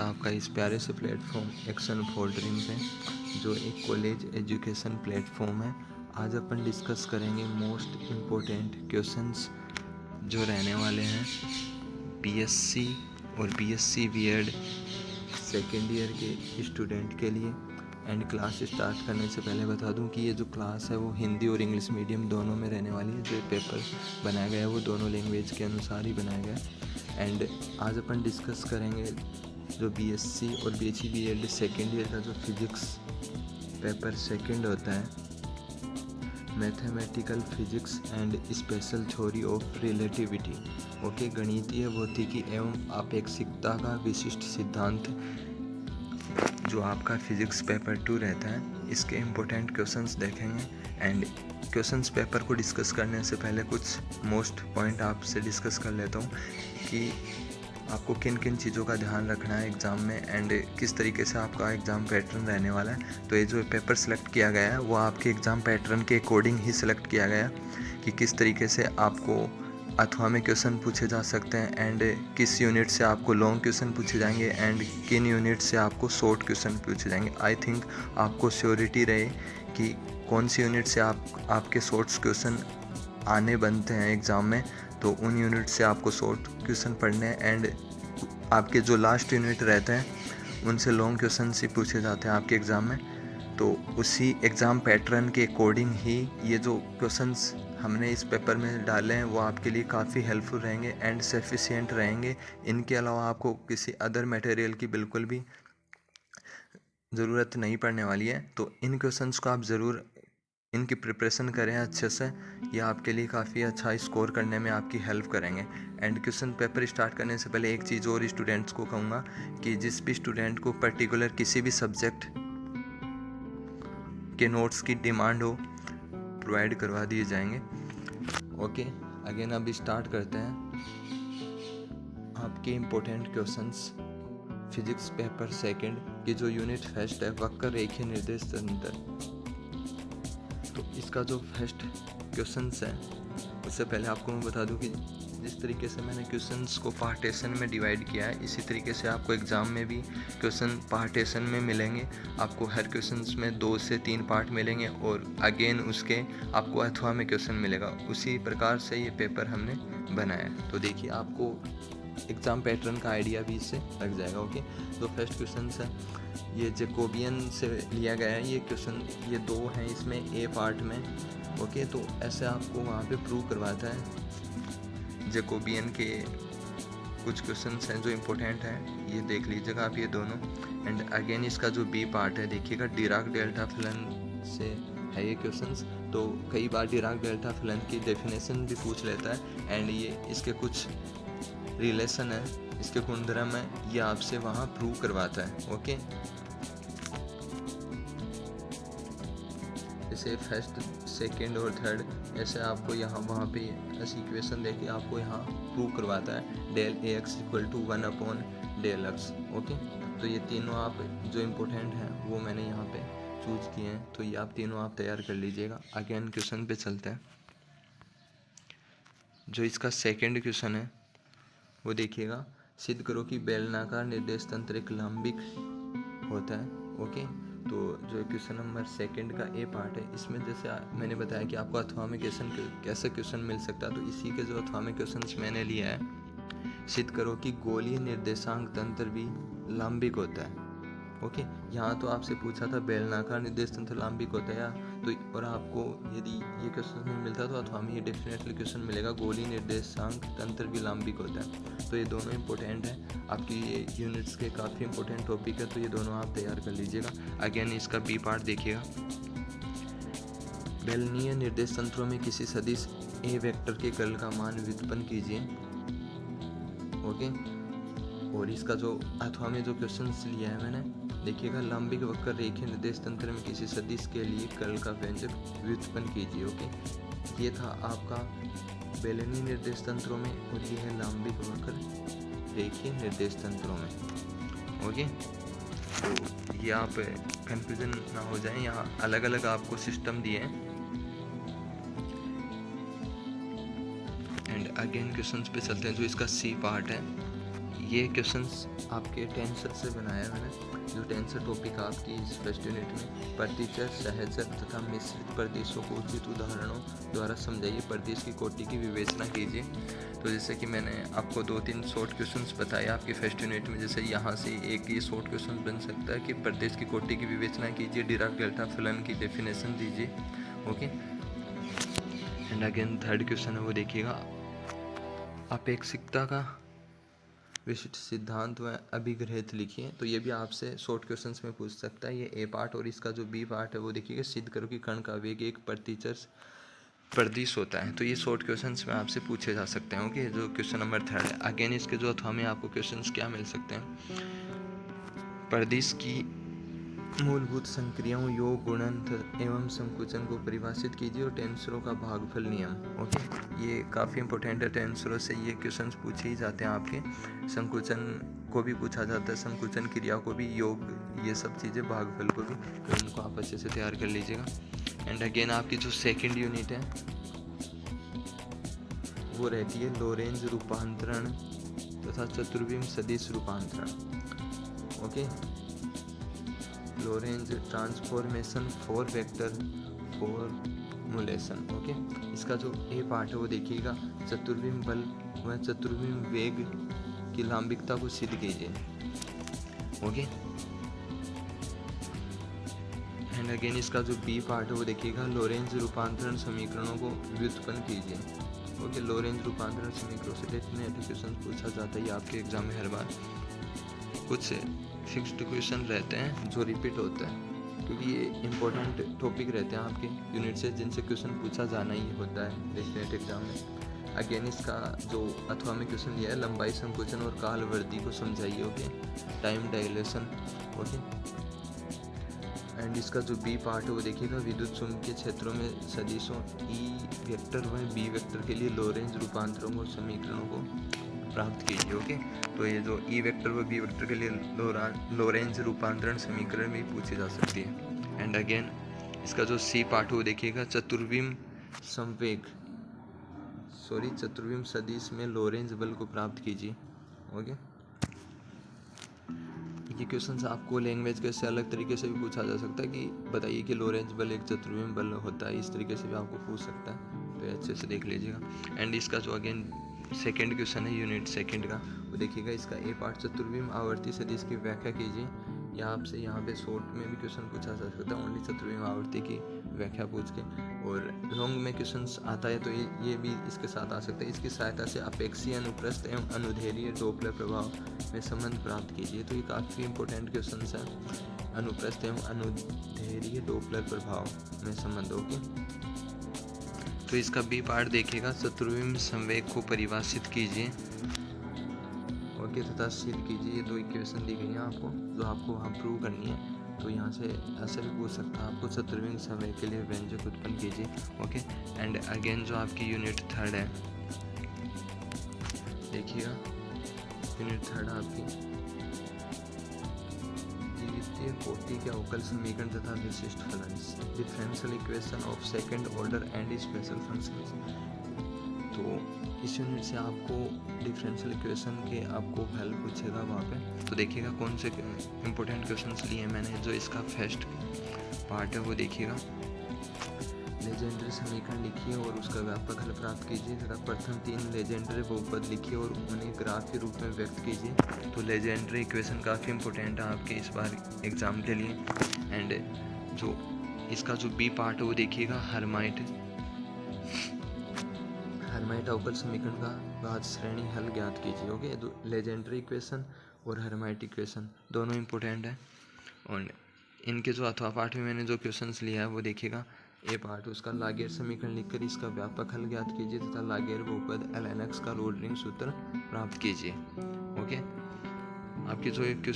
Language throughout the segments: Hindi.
है आपका इस प्यारे से प्लेटफॉर्म एक्शन फॉर ड्रीम पे, जो एक कॉलेज एजुकेशन प्लेटफॉर्म है। आज अपन डिस्कस करेंगे मोस्ट इम्पोर्टेंट क्वेश्चंस जो रहने वाले हैं बीएससी और बीएससी बीएड सेकेंड ईयर के स्टूडेंट के लिए। एंड क्लास स्टार्ट करने से पहले बता दूं कि ये जो क्लास है वो हिंदी और इंग्लिश मीडियम दोनों में रहने वाली है। जो पेपर बनाया गया है वो दोनों लैंग्वेज के अनुसार ही बनाया गया है। एंड आज अपन डिस्कस करेंगे जो बीएससी और बीएससी बीएड सेकेंड ईयर का जो फिजिक्स पेपर सेकेंड होता है, mathematical physics and special theory of relativity. Okay, गणितीय भौतिकी एवं आपेक्षिकता का विशिष्ट सिद्धांत, जो आपका फिजिक्स पेपर 2 रहता है, इसके इम्पोर्टेंट क्वेश्चंस देखेंगे। एंड क्वेश्चंस पेपर को डिस्कस करने से पहले कुछ मोस्ट पॉइंट आपसे डिस्कस कर लेता हूँ कि आपको किन किन चीज़ों का ध्यान रखना है एग्ज़ाम में एंड किस तरीके से आपका एग्ज़ाम पैटर्न रहने वाला है। तो ये जो पेपर सेलेक्ट किया गया है वो आपके एग्ज़ाम पैटर्न के अकॉर्डिंग ही सिलेक्ट किया गया कि किस तरीके से आपको अथवा में क्वेश्चन पूछे जा सकते हैं एंड किस यूनिट से आपको लॉन्ग क्वेश्चन पूछे जाएंगे एंड किन यूनिट से आपको शॉर्ट क्वेश्चन पूछे जाएंगे। आई थिंक आपको श्योरिटी रहे कि कौन सी यूनिट से आपके शॉर्ट क्वेश्चन आने बनते हैं एग्ज़ाम में, तो उन यूनिट से आपको शॉर्ट क्वेश्चन पढ़ने हैं। एंड आपके जो लास्ट यूनिट रहते हैं उनसे लॉन्ग क्वेश्चन ही पूछे जाते हैं आपके एग्ज़ाम में। तो उसी एग्ज़ाम पैटर्न के अकॉर्डिंग ही ये जो क्वेश्चंस हमने इस पेपर में डाले हैं वो आपके लिए काफ़ी हेल्पफुल रहेंगे एंड सफिशिएंट रहेंगे। इनके अलावा आपको किसी अदर मटेरियल की बिल्कुल भी ज़रूरत नहीं पड़ने वाली है। तो इन क्वेश्चंस को आप ज़रूर इनकी प्रिपरेशन करें अच्छे से, ये आपके लिए काफ़ी अच्छा स्कोर करने में आपकी हेल्प करेंगे। एंड क्वेश्चन पेपर स्टार्ट करने से पहले एक चीज़ और स्टूडेंट्स को कहूँगा कि जिस भी स्टूडेंट को पर्टिकुलर किसी भी सब्जेक्ट के नोट्स की डिमांड हो, प्रोवाइड करवा दिए जाएंगे। ओके, अगेन अब स्टार्ट करते हैं आपके important questions physics paper second की जो यूनिट फर्स्ट है, वक्र रेखीय निर्देश तंत्र। तो इसका जो फर्स्ट क्वेश्चंस है उससे पहले आपको मैं बता दूं कि जिस तरीके से मैंने क्वेश्चंस को पार्टीशन में डिवाइड किया है, इसी तरीके से आपको एग्ज़ाम में भी क्वेश्चन पार्टीशन में मिलेंगे। आपको हर क्वेश्चंस में 2 से 3 पार्ट मिलेंगे और अगेन उसके आपको अथवा में क्वेश्चन मिलेगा। उसी प्रकार से ये पेपर हमने बनाया है। तो देखिए, आपको एग्ज़ाम पैटर्न का आइडिया भी इससे लग जाएगा। ओके, तो फर्स्ट क्वेश्चन है ये जैकोबियन से लिया गया है। ये क्वेश्चन ये 2 हैं इसमें ए पार्ट में। ओके, तो ऐसे आपको वहाँ पे प्रूव करवाता है जैकोबियन के कुछ क्वेश्चंस हैं जो इम्पोर्टेंट हैं, ये देख लीजिएगा आप ये दोनों। एंड अगेन इसका जो बी पार्ट है देखिएगा, डिराक डेल्टा फलन से है ये क्वेश्चंस। तो कई बार डिराक डेल्टा फलन की डेफिनेशन भी पूछ लेता है एंड ये इसके कुछ रिलेशन है, इसके गुणधर्म है, ये आपसे वहाँ प्रूव करवाता है। ओके, जैसे फर्स्ट सेकेंड और थर्ड ऐसे आपको यहाँ वहाँ पे ऐसी इक्वेशन देके आपको यहाँ प्रूव करवाता है del a x equal to 1 del x. Okay, तो ये तीनों आप जो इम्पोर्टेंट हैं वो मैंने यहाँ पे चूज किए हैं, तो ये आप तीनों आप तैयार कर लीजिएगा। अगेन क्वेश्चन पे चलते हैं। जो इसका सेकेंड क्वेश्चन है वो देखिएगा, सिद्ध करो कि बेलनाकार निर्देश तंत्र एक लंबिक होता है। ओके, तो जो क्वेश्चन नंबर सेकंड का ए पार्ट है, इसमें जैसे मैंने बताया कि आपको अथवा में कैसे क्वेश्चन मिल सकता है, तो इसी के जो अथवा में क्वेश्चन मैंने लिया है, सिद्ध करो कि गोलीय निर्देशांक तंत्र भी लंबिक होता है। ओके, यहाँ तो आपसे पूछा था बेलनाकार निर्देश तंत्र लंबिक होता है तो, और आपको यदि ये क्वेश्चन नहीं मिलता तो अथवा में ये डेफिनेटली क्वेश्चन मिलेगा गोलीय निर्देशांक तंत्र भी लंबिक होता है। तो ये दोनों इंपॉर्टेंट है आपकी ये यूनिट्स के, काफ़ी इंपॉर्टेंट टॉपिक है, तो ये दोनों आप तैयार कर लीजिएगा। अगेन इसका बी पार्ट देखिएगा, बेलनीय निर्देश तंत्रों में किसी सदिश ए वेक्टर के कर्ल का मान व्युत्पन्न कीजिए। ओके, और इसका जो अथवा में जो क्वेश्चन लिया है मैंने देखिएगा, लंबिक वक्र रेखीय निर्देश तंत्र में किसी सदिश के लिए कर्ल का व्यंजक व्युत्पन्न कीजिए। ओके, ये था आपका बेलनीय निर्देश तंत्रों में और ये है लंबिक वक्र रेखीय निर्देश तंत्रों में। ओके, तो ये आप कंफ्यूजन ना हो जाए, यहाँ अलग अलग आपको सिस्टम दिए हैं। एंड अगेन क्वेश्चंस पे चलते हैं। जो इसका सी पार्ट है ये क्वेश्चंस आपके टेंसर से बनाया है मैंने। जो टेंसर टॉपिक आपकी इस फर्स्ट यूनिट में प्रतिचर, सहचर तथा मिश्रित प्रदेशों को उचित उदाहरणों द्वारा समझाइए, प्रदेश की कोटि की विवेचना कीजिए। तो जैसे कि मैंने आपको 2-3 शॉर्ट क्वेश्चंस बताए आपकी फर्स्ट यूनिट में, जैसे यहाँ से एक ये शॉर्ट क्वेश्चन बन सकता है कि प्रदेश की कोटि की विवेचना कीजिए, डिराक डेल्टा फलन की डेफिनेशन दीजिए। Okay, and again third question है वो देखिएगा, अपेक्षिकता का विशिष्ट सिद्धांत व अभिग्रहित लिखिए। तो ये भी आपसे शॉर्ट क्वेश्चंस में पूछ सकता है, ये ए पार्ट। और इसका जो बी पार्ट है वो देखिएगा, सिद्ध करो कि कण का वेग एक प्रतिचर प्रदिश होता है। तो ये शॉर्ट क्वेश्चंस में आपसे पूछे जा सकते हैं। ओके, जो क्वेश्चन नंबर 3 है। अगेन इसके जो अथवा में आपको क्वेश्चंस क्या मिल सकते हैं, प्रदिश की मूलभूत संक्रियाओं, योग, गुणन एवं संकुचन को परिभाषित कीजिए और टेंसरों का भागफल नियम। ओके, ये काफ़ी इंपॉर्टेंट है, टेंसरों से ये क्वेश्चंस पूछे ही जाते हैं आपके। संकुचन को भी पूछा जाता है, संकुचन क्रिया को भी, योग, ये सब चीज़ें, भागफल को भी। तो उनको आप अच्छे से तैयार कर लीजिएगा। एंड अगेन आपकी जो सेकेंड यूनिट है वो रहती है लोरेंज रूपांतरण तथा चतुर्विम सदिश रूपांतरण। Okay, Lorentz transformation for vector formulation. Okay, इसका जो ए पार्ट है वो देखिएगा, चतुर्विम बल व चतुर्विम वेग की लांबिकता को सिद्ध कीजिए। ओके, एंड अगेन इसका जो बी पार्ट है वो देखिएगा, लोरेंज रूपांतरण समीकरणों को व्युत्पन्न कीजिए। ओके, लोरेंज रूपांतरण समीकरणों से डेफिनेट क्वेश्चन पूछा जाता है आपके एग्जाम में हर बार। कुछ फिक्स्ड क्वेश्चन रहते हैं जो रिपीट होता है, क्योंकि ये इंपॉर्टेंट टॉपिक रहते हैं आपके यूनिट से, जिनसे क्वेश्चन पूछा जाना ही होता है डेफिनेट एग्जाम में। अगेन इसका जो अथवा में क्वेश्चन लिया है, लंबाई संकुचन और काल वृद्धि को समझाइए। Okay, time dilation. Okay, and इसका जो बी पार्ट है वो देखिएगा, विद्युत चुंबकीय क्षेत्रों में सदिशों ई वेक्टर व बी वेक्टर के लिए लोरेंज रूपांतरों और समीकरणों को प्राप्त कीजिए। ओके, तो ये जो ई वेक्टर व बी वेक्टर के लिए लोरेंज रूपांतरण समीकरण भी पूछी जा सकती है। एंड अगेन इसका जो सी पार्ट है वो देखिएगा, चतुर्विम सदिश में लोरेंज बल को प्राप्त कीजिए। ओके, ये क्वेश्चन आपको लैंग्वेज के से अलग तरीके से भी पूछा जा सकता है कि बताइए कि लोरेंज बल एक चतुर्विम बल होता है, इस तरीके से भी आपको पूछ सकता है। तो अच्छे से देख लीजिएगा। एंड इसका जो अगेन सेकेंड क्वेश्चन है यूनिट सेकेंड का, वो देखिएगा, इसका ए पार्ट, चतुर्विम आवर्ती सदिश की व्याख्या कीजिए। या आपसे यहाँ पे शॉर्ट में भी क्वेश्चन पूछा जा सकता है, ओनली चतुर्विम आवर्ती की व्याख्या पूछ के। और लॉन्ग में क्वेश्चन आता है तो ये भी इसके साथ आ सकता है। इसकी सहायता से अपेक्षीय अनुप्रस्थ एवं अनुदैर्ध्य डोपलर प्रभाव में संबंध प्राप्त कीजिए। तो ये काफ़ी इंपॉर्टेंट क्वेश्चन है, अनुप्रस्थ एवं अनुदैर्ध्य डोपलर प्रभाव में संबंध। ओके, तो इसका बी पार्ट देखिएगा, चतुर्विम संवेग को परिभाषित कीजिए। ओके, तथा सिद्ध कीजिए। ये दो इक्वेशन दी गई हैं आपको, जो आपको वहाँ प्रूव करनी है। तो यहाँ से ऐसा भी पूछ सकता है आपको, चतुर्विम संवेग के लिए व्यंजक उत्पन्न कीजिए। ओके, एंड अगेन जो आपकी यूनिट थर्ड है देखिएगा, यूनिट थर्ड आपकी कोटि के अवकल समीकरण तथा विशिष्ट फलन, differential equation of second order and special functions. तो इस यूनिट से आपको डिफरेंशियल इक्वेशन के आपको हेल्प पूछेगा वहाँ पे। तो देखिएगा कौन से इंपॉर्टेंट क्वेश्चंस लिए मैंने। जो इसका फर्स्ट पार्ट है वो देखिएगा, लेजेंडरी समीकरण लिखिए और उसका व्यापक हल प्राप्त कीजिए तथा प्रथम 3 लेजेंडरी बहुपद लिखिए और उन्हें ग्राफ के रूप में व्यक्त कीजिए। तो लेजेंडरी इक्वेशन काफ़ी इंपॉर्टेंट है आपके इस बार एग्जाम के लिए। एंड जो इसका जो बी पार्ट है वो देखिएगा, हर्माइट अवकल समीकरण का बाद श्रेणी हल ज्ञात कीजिए। ओके, तो लेजेंडरी इक्वेशन और हर्माइट इक्वेशन दोनों इंपॉर्टेंट है। और इनके जो अथवा पार्ट में मैंने जो क्वेश्चंस लिया है वो देखिएगा, ए पार्ट उसका लागेर समीकरण लिखकर इसका व्यापक हल ज्ञात कीजिए तथा लागेर बहुपद lnx का रोडरिंग सूत्र प्राप्त कीजिए। ओके, आपकी जो एक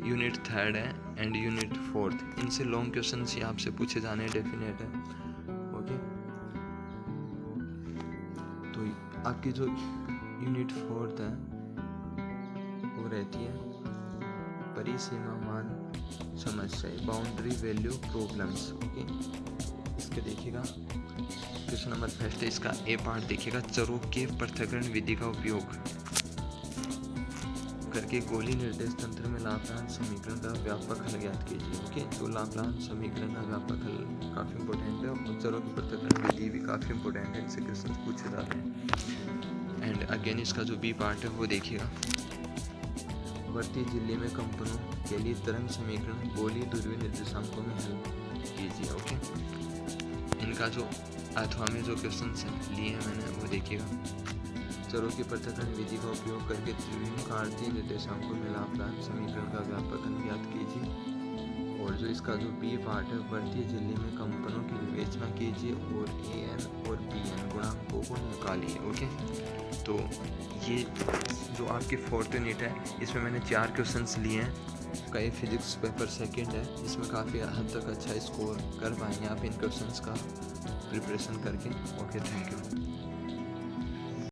यूनिट थर्ड है एंड यूनिट फोर्थ, इनसे लॉन्ग क्वेश्चन ही आपसे पूछे जाने डेफिनेट है। ओके, तो आपकी जो यूनिट फोर्थ है वो रहती है परिसीमा मान समस्या, बाउंड्री वैल्यू प्रॉब्लम्स। ओके, इसके देखिएगा क्वेश्चन नंबर फर्स्ट है, इसका ए पार्ट देखिएगा, चरों के पृथक्करण विधि का उपयोग करके गोली निर्देश तंत्र में लाप्लास समीकरण का व्यापक हल ज्ञात कीजिए। ओके, तो लाप्लास समीकरण का व्यापक हल काफ़ी इंपॉर्टेंट है और उत्तरों की पृथक्करण विधि भी काफ़ी इंपॉर्टेंट है, इससे क्वेश्चन पूछे जाते हैं। एंड अगेन इसका जो बी पार्ट है वो देखिएगा, वर्ती झिल्ली में कंपनों के लिए तरंग समीकरण गोली ध्रुवीय निर्देशांकों में हल कीजिए। ओके, इनका जो अथवा में जो क्वेश्चन लिए हैं मैंने वो देखिएगा, चरों की पृथक्करण विधि का उपयोग करके त्रिविम कार्तीय निर्देशांकों में लाप्लास समीकरण का व्यापक हल ज्ञात कीजिए। और जो इसका जो बी पार्ट है, वर्तीय झिल्ली में कंपनों की विवेचना कीजिए और an और bn गुणांकों को निकालिए। ओके, तो ये जो आपकी 4th यूनिट है इसमें मैंने 4 क्वेश्चंस लिए हैं। कई फिजिक्स पेपर सेकंड है, इसमें काफ़ी हद तक अच्छा स्कोर कर पाएंगे आप इन क्वेश्चंस का प्रिपरेशन करके। Okay, thank you.